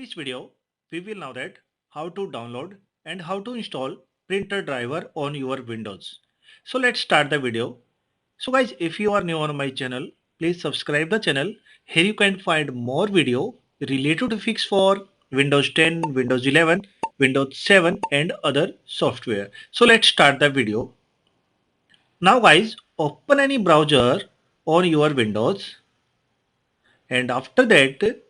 In this video, we will know that how to download and how to install printer driver on your Windows. So let's start the video. So guys, if you are new on my channel, please subscribe the channel. Here you can find more video related to fix for Windows 10, Windows 11, Windows 7 and other software. So let's start the video. Now guys, open any browser on your Windows and after that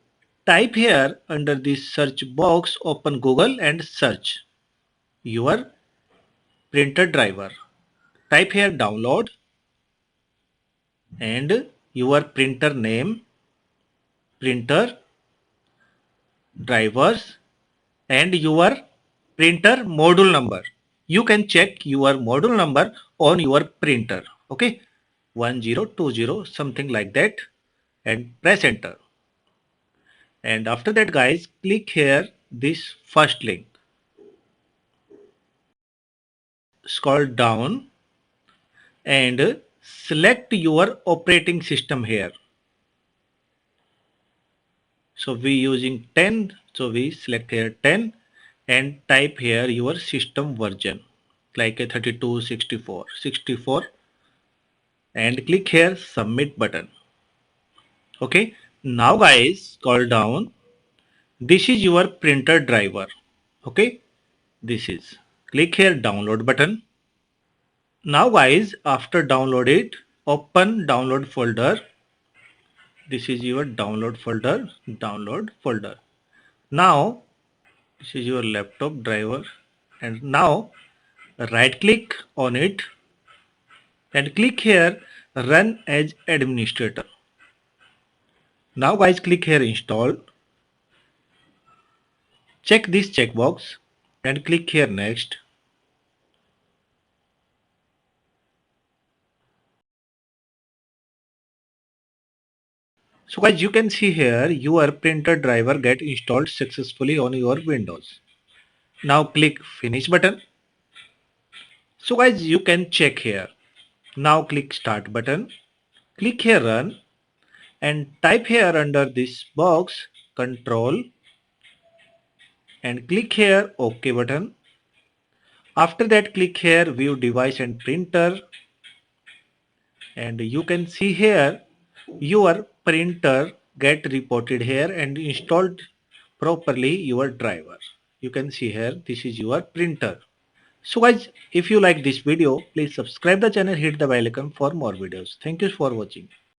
type here under this search box, open Google and search your printer driver. Type here download and your printer name, printer drivers and your printer module number. You can check your module number on your printer. Okay, 1020 something like that and press enter. And after that guys, click here this first link. Scroll down and select your operating system here. So we using 10, so we select here 10 and type here your system version like a 32, 64, 64 and click here submit button. Okay, now guys scroll down. This is your printer driver. Okay, this is click here download button. Now guys, after download it, open download folder. This is your download folder. Now this is your laptop driver and now right click on it and click here run as administrator. Now guys, click here install, check this checkbox and click here next. So guys, you can see here your printer driver get installed successfully on your Windows. Now click finish button. So guys, you can check here. Now click start button. Click here run and type here under this box control and click here OK button. After that click here view device and printer and you can see here your printer get reported here and installed properly your driver. You can see here this is your printer. So guys, if you like this video, please subscribe the channel, hit the bell icon for more videos. Thank you for watching.